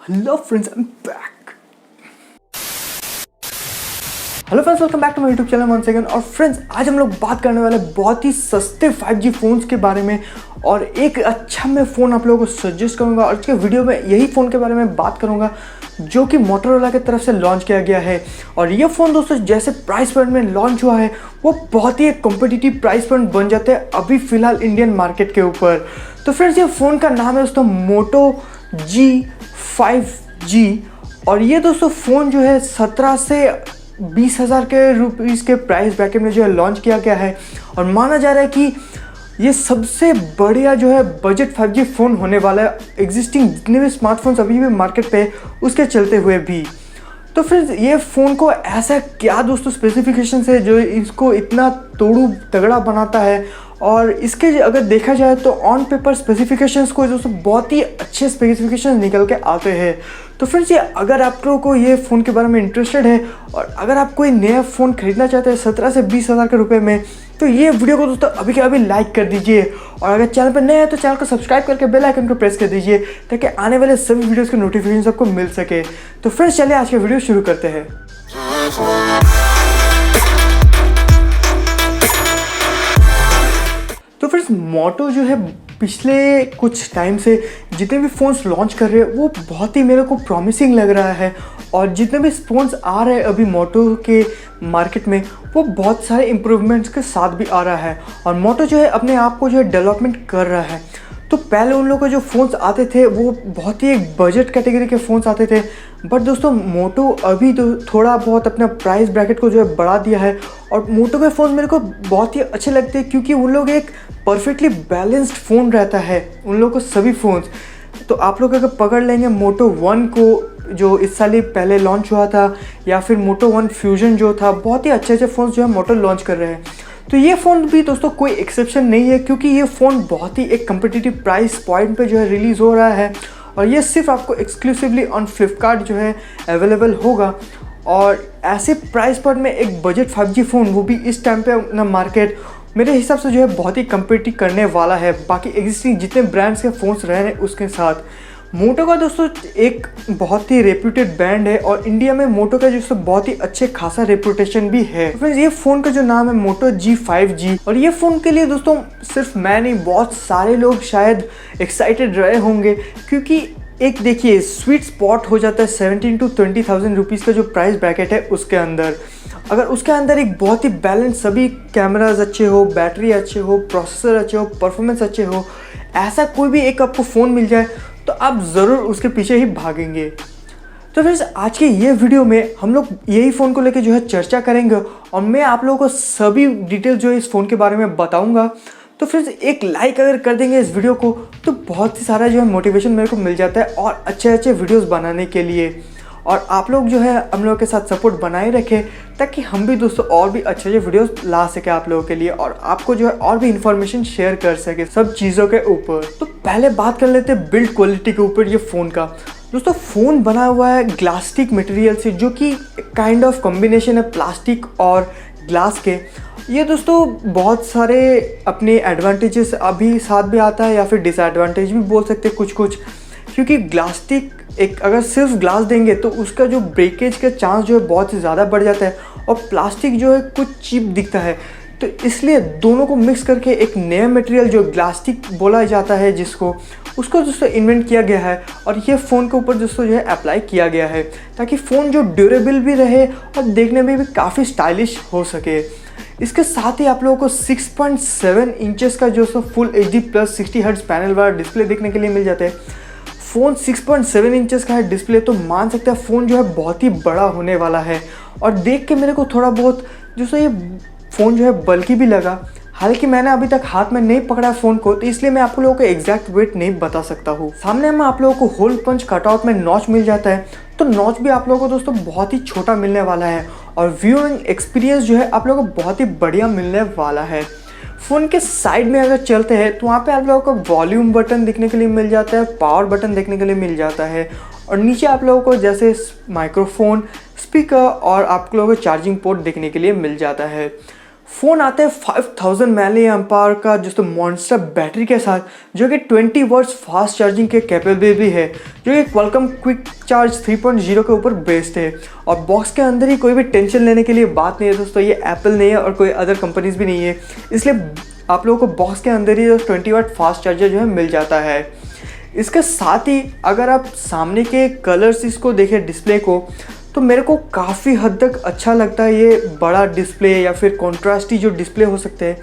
Hello friends, I am back. Hello friends, welcome back to my YouTube channel once again. और friends, आज हम लोग बात करने वाले बहुत ही सस्ते 5G फ़ोन्स के बारे में। और एक अच्छा मैं फ़ोन आप लोगों को सजेस्ट करूंगा। और आज के वीडियो में यही फ़ोन के बारे में बात करूंगा जो कि मोटोरोला की तरफ से लॉन्च किया गया है। और ये फ़ोन दोस्तों जैसे प्राइस पॉइंट में लॉन्च हुआ है वो बहुत ही एक कॉम्पिटिटिव प्राइस पॉइंट बन जाते हैं अभी फ़िलहाल इंडियन मार्केट के ऊपर। तो फ्रेंड्स, ये फ़ोन का नाम है दोस्तों मोटो G5G। और ये दोस्तों फ़ोन जो है 17 से 20,000 के रुपीज़ के प्राइस ब्रैकेट में जो है लॉन्च किया गया है। और माना जा रहा है कि ये सबसे बढ़िया जो है बजट 5G फ़ोन होने वाला है एग्जिस्टिंग जितने भी स्मार्टफोन्स अभी भी मार्केट पे उसके चलते हुए भी। तो फिर ये फ़ोन को ऐसा क्या दोस्तों स्पेसिफिकेशंस है जो इसको इतना तोड़ू तगड़ा बनाता है। और इसके अगर देखा जाए तो ऑन पेपर स्पेसिफिकेशंस को दोस्तों बहुत ही अच्छे स्पेसिफिकेशंस निकल के आते हैं। तो फ्रेंड्स, ये अगर आप लोगों को ये फ़ोन के बारे में इंटरेस्टेड है और अगर आप कोई नया फ़ोन खरीदना चाहते हैं 17 से 20,000 के रुपए में, तो ये वीडियो को दोस्तों अभी के अभी लाइक कर दीजिए। और अगर चैनल पर नए हैं तो चैनल को सब्सक्राइब करके बेल आइकन को प्रेस कर दीजिए ताकि आने वाले सभी वीडियोज़ के नोटिफिकेशन आपको मिल सके। तो फ्रेंड्स, चलिए आज का वीडियो शुरू करते हैं। तो फ्रेंड्स, मोटो जो है पिछले कुछ टाइम से जितने भी फ़ोन्स लॉन्च कर रहे हैं वो बहुत ही मेरे को प्रॉमिसिंग लग रहा है। और जितने भी फ़ोन्स आ रहे हैं अभी मोटो के मार्केट में वो बहुत सारे इम्प्रूवमेंट्स के साथ भी आ रहा है। और मोटो जो है अपने आप को जो है डेवलपमेंट कर रहा है। तो पहले उन लोगों के जो फ़ोन्स आते थे वो बहुत ही एक बजट कैटेगरी के फ़ोन्स आते थे। बट दोस्तों मोटो अभी तो थोड़ा बहुत अपना प्राइस ब्रैकेट को जो है बढ़ा दिया है। और मोटो के फ़ोन मेरे को बहुत ही अच्छे लगते हैं क्योंकि उन लोग एक परफेक्टली बैलेंस्ड फ़ोन रहता है उन लोगों को सभी फ़ोन्स। तो आप लोग अगर पकड़ लेंगे मोटो 1 को जो इस साल ही पहले लॉन्च हुआ था, या फिर मोटो 1 फ्यूजन जो था, बहुत ही अच्छे अच्छे फ़ोन्स जो है मोटो लॉन्च कर रहे हैं। तो ये फ़ोन भी दोस्तों कोई एक्सेप्शन नहीं है क्योंकि ये फ़ोन बहुत ही एक कम्पिटिटिव प्राइस पॉइंट पे जो है रिलीज़ हो रहा है। और ये सिर्फ आपको एक्सक्लूसिवली ऑन फ्लिपकार्ट जो है अवेलेबल होगा। और ऐसे प्राइस पॉइंट में एक बजट 5G फ़ोन, वो भी इस टाइम पे अपना मार्केट मेरे हिसाब से जो है बहुत ही कम्पिटिट करने वाला है बाकी एग्जिस्टिंग जितने ब्रांड्स के फ़ोन्स रहे हैं उसके साथ। मोटो का दोस्तों एक बहुत ही रेप्यूटेड ब्रांड है और इंडिया में मोटो का जो बहुत ही अच्छे खासा रेपुटेशन भी है। तो फ्रेंड्स, ये फ़ोन का जो नाम है मोटो G5G। और ये फ़ोन के लिए दोस्तों सिर्फ मैं नहीं, बहुत सारे लोग शायद एक्साइटेड रहे होंगे क्योंकि एक देखिए स्वीट स्पॉट हो जाता है 17 to 20,000 रुपीज़ का जो प्राइस ब्रैकेट है उसके अंदर। अगर उसके अंदर एक बहुत ही बैलेंस सभी कैमराज अच्छे हो, बैटरी अच्छे हो, प्रोसेसर अच्छे हो, परफॉर्मेंस अच्छे हो, ऐसा कोई भी एक आपको फ़ोन मिल जाए तो आप ज़रूर उसके पीछे ही भागेंगे। तो फ्रेंड्स, आज के ये वीडियो में हम लोग यही फ़ोन को लेकर जो है चर्चा करेंगे और मैं आप लोगों को सभी डिटेल जो है इस फ़ोन के बारे में बताऊंगा। तो फ्रेंड्स, एक लाइक अगर कर देंगे इस वीडियो को तो बहुत ही सारा जो है मोटिवेशन मेरे को मिल जाता है और अच्छे अच्छे वीडियोस बनाने के लिए। और आप लोग जो है हम लोगों के साथ सपोर्ट बनाए रखें ताकि हम भी दोस्तों और भी अच्छे अच्छे वीडियोस ला सके आप लोगों के लिए और आपको जो है और भी इन्फॉर्मेशन शेयर कर सके सब चीज़ों के ऊपर। तो पहले बात कर लेते हैं बिल्ड क्वालिटी के ऊपर ये फ़ोन का। दोस्तों फ़ोन बना हुआ है ग्लास्टिक मटेरियल से जो कि काइंड ऑफ कॉम्बिनेशन है प्लास्टिक और ग्लास के। ये दोस्तों बहुत सारे अपने एडवांटेजेस अभी साथ भी आता है या फिर डिसएडवांटेज भी बोल सकते हैं कुछ कुछ। क्योंकि ग्लास्टिक एक अगर सिर्फ ग्लास देंगे तो उसका जो ब्रेकेज का चांस जो है बहुत ही ज़्यादा बढ़ जाता है और प्लास्टिक जो है कुछ चीप दिखता है। तो इसलिए दोनों को मिक्स करके एक नया मटेरियल जो ग्लास्टिक बोला जाता है जिसको उसको दोस्तों इन्वेंट किया गया है। और ये फ़ोन के ऊपर दोस्तों जो है अप्लाई किया गया है ताकि फ़ोन जो ड्यूरेबल भी रहे और देखने में भी काफ़ी स्टाइलिश हो सके। इसके साथ ही आप लोगों को 6.7 इंचेस का जो full HD plus 60 hertz panel वाला डिस्प्ले देखने के लिए मिल जाता है। फ़ोन 6.7 इंचेस का है डिस्प्ले तो मान सकते हैं फ़ोन जो है बहुत ही बड़ा होने वाला है। और देख के मेरे को थोड़ा बहुत जो ये फ़ोन जो है बल्कि भी लगा। हालांकि मैंने अभी तक हाथ में नहीं पकड़ा फ़ोन को तो इसलिए मैं आप लोगों को एग्जैक्ट वेट नहीं बता सकता हूँ। सामने में आप लोगों को होल पंच कटआउट में नॉच मिल जाता है तो नॉच भी आप लोगों को दोस्तों बहुत ही छोटा मिलने वाला है। और व्यूइंग एक्सपीरियंस जो है आप लोगों को बहुत ही बढ़िया मिलने वाला है। फ़ोन के साइड में अगर चलते हैं तो वहाँ पे आप लोगों को वॉल्यूम बटन देखने के लिए मिल जाता है, पावर बटन देखने के लिए मिल जाता है। और नीचे आप लोगों को जैसे माइक्रोफोन, स्पीकर और आप लोगों को चार्जिंग पोर्ट देखने के लिए मिल जाता है। फ़ोन आता है 5000 मिली एम्पायर का जो मॉन्स्टर बैटरी के साथ, जो कि 20 वॉट्स फास्ट चार्जिंग के कैपेबल भी है, जो कि क्वालकॉम क्विक चार्ज 3.0 के ऊपर बेस्ड है। और बॉक्स के अंदर ही कोई भी टेंशन लेने के लिए बात नहीं है दोस्तों, ये एप्पल नहीं है और कोई अदर कंपनीज भी नहीं है, इसलिए आप लोगों को बॉक्स के अंदर ही 20 वाट फास्ट चार्जर जो है मिल जाता है। इसके साथ ही अगर आप सामने के कलर्स इसको देखें डिस्प्ले को, तो मेरे को काफ़ी हद तक अच्छा लगता है ये बड़ा डिस्प्ले या फिर कॉन्ट्रास्टी जो डिस्प्ले हो सकते हैं।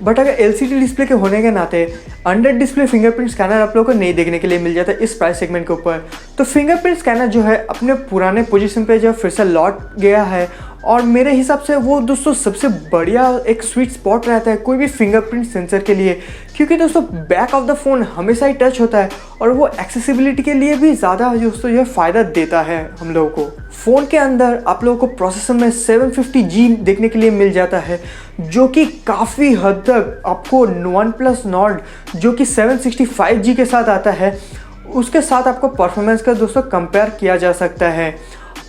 बट अगर एलसीडी डिस्प्ले के होने के नाते अंडर डिस्प्ले फिंगरप्रिंट स्कैनर आप लोगों को नहीं देखने के लिए मिल जाता है इस प्राइस सेगमेंट के ऊपर। तो फिंगरप्रिंट स्कैनर जो है अपने पुराने पोजीशन पे जो फिर से लौट गया है, और मेरे हिसाब से वो दोस्तों सबसे बढ़िया एक स्वीट स्पॉट रहता है कोई भी फिंगरप्रिंट सेंसर के लिए, क्योंकि दोस्तों बैक ऑफ द फ़ोन हमेशा ही टच होता है और वो एक्सेसिबिलिटी के लिए भी ज़्यादा दोस्तों यह फ़ायदा देता है हम लोगों को। फ़ोन के अंदर आप लोगों को प्रोसेसर में 750G देखने के लिए मिल जाता है, जो कि काफ़ी हद तक आपको OnePlus Nord जो कि 765G के साथ आता है उसके साथ आपको परफॉर्मेंस का दोस्तों कंपेयर किया जा सकता है।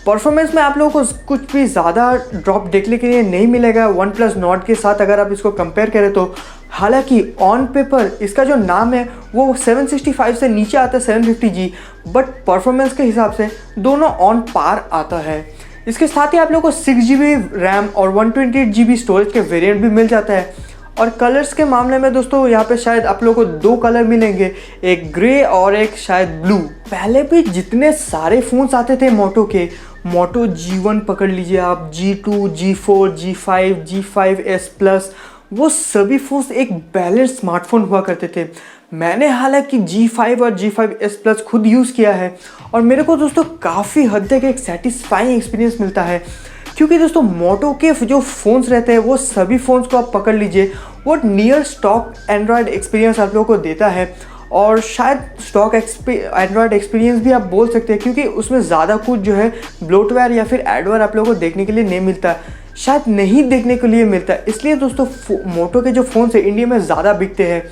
परफॉर्मेंस में आप लोगों को कुछ भी ज़्यादा ड्रॉप देखने के लिए नहीं मिलेगा OnePlus Nord के साथ अगर आप इसको कंपेयर करें तो। हालांकि ऑन पेपर इसका जो नाम है वो 765 से नीचे आता है 750G, बट परफॉर्मेंस के हिसाब से दोनों ऑन पार आता है। इसके साथ ही आप लोगों को 6GB रैम और 128GB स्टोरेज के वेरिएंट भी मिल जाता है। और कलर्स के मामले में दोस्तों यहाँ पे शायद आप लोगों को 2 कलर मिलेंगे, एक ग्रे और एक शायद ब्लू। पहले भी जितने सारे फ़ोन्स आते थे मोटो के, मोटो G1 पकड़ लीजिए आप, G2, G4, G5, G5s plus, वो सभी फ़ोन्स एक बैलेंस स्मार्टफोन हुआ करते थे। मैंने हालांकि G5 और G5s प्लस खुद यूज़ किया है और मेरे को दोस्तों काफ़ी हद तक एक सेटिस्फाइंग एक्सपीरियंस मिलता है, क्योंकि दोस्तों मोटो के जो फ़ोन्स रहते हैं वो सभी फ़ोन्स को आप पकड़ लीजिए वो नियर स्टॉक एंड्रॉयड एक्सपीरियंस आप लोगों को देता है, और शायद स्टॉक एंड्रॉयड एक्सपीरियंस भी आप बोल सकते हैं, क्योंकि उसमें ज़्यादा कुछ जो है ब्लोटवेयर या फिर एडवेयर आप लोगों को देखने के लिए नहीं मिलता, शायद नहीं देखने के लिए मिलता। इसलिए दोस्तों मोटो के जो फ़ोन्स है इंडिया में ज़्यादा बिकते हैं,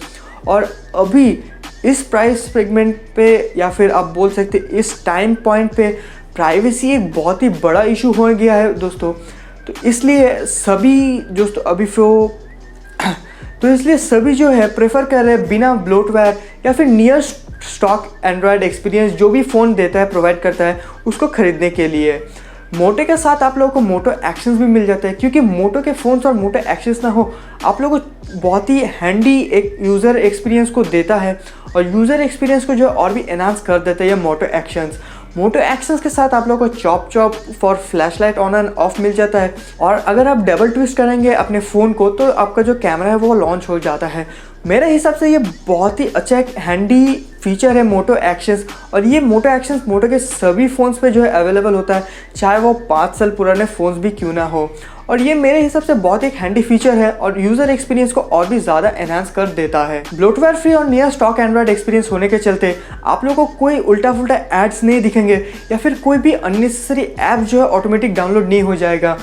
और अभी इस प्राइस सेगमेंट पे या फिर आप बोल सकते हैं इस टाइम पॉइंट पे प्राइवेसी एक बहुत ही बड़ा इशू हो गया है दोस्तों। तो इसलिए सभी जो है प्रेफर कर रहे हैं बिना ब्लोटवेयर या फिर नियर स्टॉक एंड्रॉयड एक्सपीरियंस जो भी फ़ोन देता है प्रोवाइड करता है उसको ख़रीदने के लिए। मोटो के साथ आप लोगों को मोटो एक्शंस भी मिल जाते हैं, क्योंकि मोटो के फ़ोन्स और मोटो एक्शंस ना हो आप लोगों को बहुत ही हैंडी एक यूज़र एक्सपीरियंस को देता है, और यूज़र एक्सपीरियंस को जो और भी एनहांस कर देता है ये मोटो एक्शंस। मोटो एक्शंस के साथ आप लोगों को चॉप for flashlight on and off मिल जाता है, और अगर आप डबल ट्विस्ट करेंगे अपने फ़ोन को तो आपका जो कैमरा है वो लॉन्च हो जाता है। मेरे हिसाब से ये बहुत ही अच्छा एक हैंडी फीचर है मोटो एक्शंस, और ये मोटो एक्शंस मोटो के सभी फ़ोन्स पे जो है अवेलेबल होता है, चाहे वो 5 साल पुराने फ़ोन्स भी क्यों ना हो। और ये मेरे हिसाब से बहुत एक हैंडी फीचर है और यूज़र एक्सपीरियंस को और भी ज़्यादा एनहांस कर देता है। ब्लोटवेयर फ्री और नियर स्टॉक एंड्रॉयड एक्सपीरियंस होने के चलते आप लोगों को कोई उल्टा फुल्टा एड्स नहीं दिखेंगे, या फिर कोई भी अननेसेसरी ऐप जो है ऑटोमेटिक डाउनलोड नहीं हो जाएगा।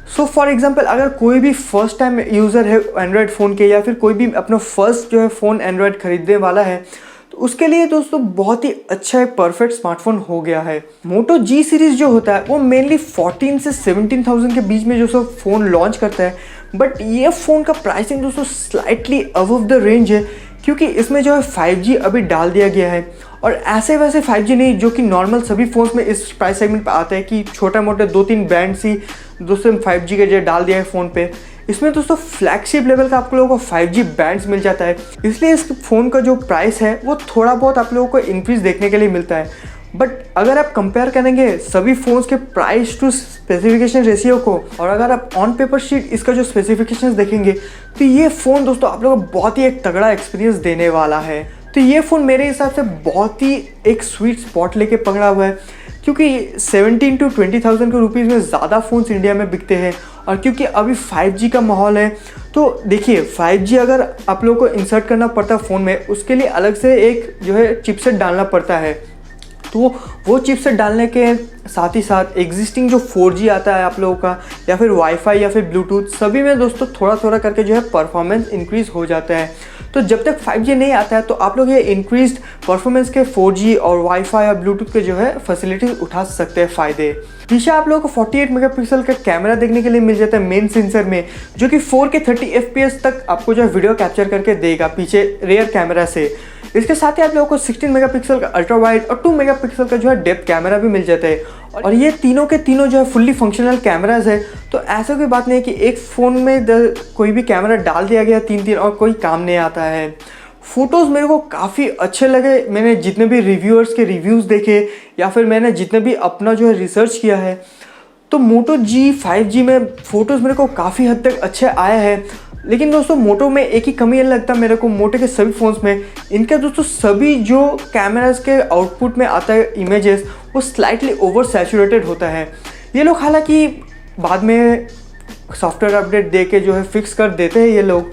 सो फॉर एग्जाम्पल अगर कोई भी फर्स्ट टाइम यूज़र है एंड्रॉयड फ़ोन के, या फिर कोई भी अपना फर्स्ट जो है फ़ोन एंड्रॉयड खरीदने वाला है, तो उसके लिए दोस्तों बहुत ही अच्छा एक परफेक्ट स्मार्टफोन हो गया है। मोटो G सीरीज़ जो होता है वो मेनली 14 से 17,000 के बीच में जो सब फ़ोन लॉन्च करता है, बट ये फ़ोन का प्राइसिंग दोस्तों स्लाइटली अबव द रेंज है, क्योंकि इसमें जो है 5G अभी डाल दिया गया है, और ऐसे वैसे 5G नहीं जो कि नॉर्मल सभी फ़ोन्स में इस प्राइस सेगमेंट पे आता है कि छोटा मोटे 2-3 बैंड्स ही दोस्तों 5G के जो डाल दिया है फ़ोन पे। इसमें दोस्तों फ्लैगशिप लेवल का आप लोगों को 5G बैंड्स मिल जाता है, इसलिए इस फ़ोन का जो प्राइस है वो थोड़ा बहुत आप लोगों को इंक्रीज़ देखने के लिए मिलता है। बट अगर आप कंपेयर करेंगे सभी फ़ोन्स के प्राइस टू स्पेसिफिकेशन रेशियो को, और अगर आप ऑन पेपर शीट इसका जो स्पेसिफिकेशंस देखेंगे, तो ये फ़ोन दोस्तों आप लोगों को बहुत ही एक तगड़ा एक्सपीरियंस देने वाला है। तो ये फ़ोन मेरे हिसाब से बहुत ही एक स्वीट स्पॉट लेके पकड़ा हुआ है, क्योंकि 17 to 20,000 के रुपीज़ में ज़्यादा फ़ोन्स इंडिया में बिकते हैं, और क्योंकि अभी 5G का माहौल है, तो देखिए 5G अगर आप लोगों को इंसर्ट करना पड़ता है फ़ोन में, उसके लिए अलग से एक जो है चिपसेट डालना पड़ता है, तो वो चिपसेट डालने के साथ ही साथ एग्जिस्टिंग जो 4G आता है आप लोगों का, या फिर वाईफाई या फिर ब्लूटूथ, सभी में दोस्तों थोड़ा थोड़ा करके जो है परफॉर्मेंस इंक्रीज़ हो जाता है। तो जब तक 5G नहीं आता है तो आप लोग ये इंक्रीज्ड परफॉर्मेंस के 4G और वाईफाई या ब्लूटूथ के जो है फैसिलिटीज उठा सकते हैं फ़ायदे। पीछे आप लोगों को 48 मेगापिक्सल का कैमरा देखने के लिए मिल जाता है मेन सेंसर में, जो कि 4K 30 FPS तक आपको जो है वीडियो कैप्चर करके देगा पीछे रियर कैमरा से। इसके साथ ही आप लोगों को 16 मेगापिक्सल का अल्ट्रा वाइड और 2 मेगापिक्सल का जो है डेप्थ कैमरा भी मिल जाता है, और ये तीनों के तीनों जो है फुल्ली फंक्शनल कैमराज है। तो ऐसा कोई बात नहीं है कि एक फ़ोन में कोई भी कैमरा डाल दिया गया तीन और कोई काम नहीं आता है। फ़ोटोज़ मेरे को काफ़ी अच्छे लगे, मैंने जितने भी रिव्यूअर्स के रिव्यूज़ देखे या फिर मैंने जितने भी अपना जो है रिसर्च किया है, तो मोटो जी 5G में फ़ोटोज़ मेरे को काफ़ी हद तक अच्छे आए हैं। लेकिन दोस्तों मोटो में एक ही कमी ये लगता है मेरे को, मोटो के सभी फ़ोन्स में इनके दोस्तों सभी जो कैमरास के आउटपुट में आता है इमेजेस, वो स्लाइटली ओवर सैचुरेटेड होता है। ये लोग हालांकि बाद में सॉफ्टवेयर अपडेट दे के जो है फिक्स कर देते हैं ये लोग,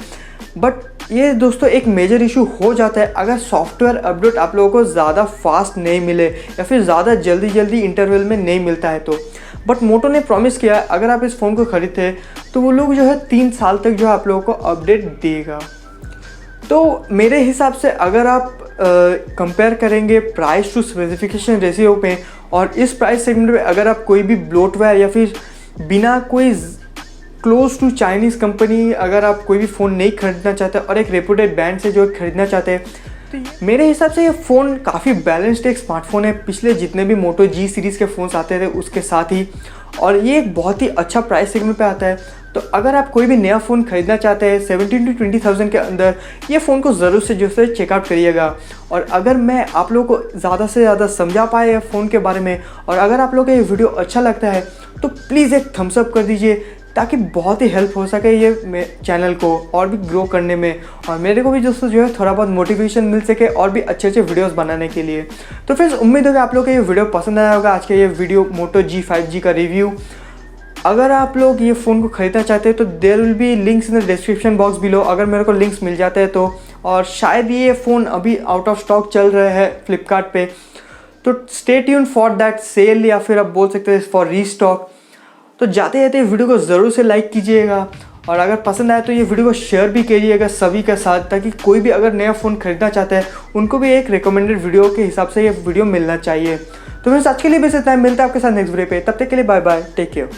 बट ये दोस्तों एक मेजर इशू हो जाता है अगर सॉफ्टवेयर अपडेट आप लोगों को ज़्यादा फास्ट नहीं मिले या फिर ज़्यादा जल्दी इंटरवल में नहीं मिलता है तो। बट मोटो ने प्रॉमिस किया है अगर आप इस फ़ोन को खरीदते हैं तो वो लोग जो है 3 साल तक जो है आप लोगों को अपडेट देगा। तो मेरे हिसाब से अगर आप कंपेयर करेंगे प्राइस टू स्पेसिफिकेशन रेशियो पे, और इस प्राइस सेगमेंट में अगर आप कोई भी ब्लोटवेयर या फिर बिना कोई क्लोज टू चाइनीज़ कंपनी अगर आप कोई भी फ़ोन नहीं खरीदना चाहते और एक रेपुटेड ब्रांड से जो खरीदना चाहते हैं, तो मेरे हिसाब से ये फ़ोन काफ़ी बैलेंस्ड एक स्मार्टफोन है पिछले जितने भी मोटो जी सीरीज़ के फ़ोन्स आते थे उसके साथ ही, और ये एक बहुत ही अच्छा प्राइस सेगमेंट पे आता है। तो अगर आप कोई भी नया फ़ोन खरीदना चाहते हैं 17 to 20,000 के अंदर, ये फ़ोन को ज़रूर से जो है चेकआउट करिएगा। और अगर मैं आप लोगों को ज़्यादा से ज़्यादा समझा पाए फ़ोन के बारे में, और अगर आप लोगों को ये वीडियो अच्छा लगता है तो प्लीज़ एक थम्स अप कर दीजिए, ताकि बहुत ही हेल्प हो सके ये चैनल को और भी ग्रो करने में, और मेरे को भी दोस्तों जो है थोड़ा बहुत मोटिवेशन मिल सके और भी अच्छे अच्छे वीडियोस बनाने के लिए। तो फ्रेंड्स उम्मीद है कि आप लोगों को ये वीडियो पसंद आया होगा, आज का ये वीडियो मोटो जी 5G का रिव्यू। अगर आप लोग ये फ़ोन को ख़रीदना चाहते हैं तो there will be links in the description box below, अगर मेरे को लिंक्स मिल जाते हैं तो। और शायद ये फ़ोन अभी आउट ऑफ स्टॉक चल रहा है फ्लिपकार्ट पे, तो stay tune for that sale, या फिर आप बोल सकते हैं फॉर रीस्टॉक। तो जाते जाते वीडियो को ज़रूर से लाइक कीजिएगा, और अगर पसंद आए तो ये वीडियो को शेयर भी कीजिएगा सभी के साथ, ताकि कोई भी अगर नया फ़ोन खरीदना चाहता है उनको भी एक रिकमेंडेड वीडियो के हिसाब से ये वीडियो मिलना चाहिए। तो फ्रेंड्स आज के लिए बस इतना है, मिलता है आपके साथ नेक्स्ट वीडियो पे, तब तक के लिए बाय बाय, टेक केयर।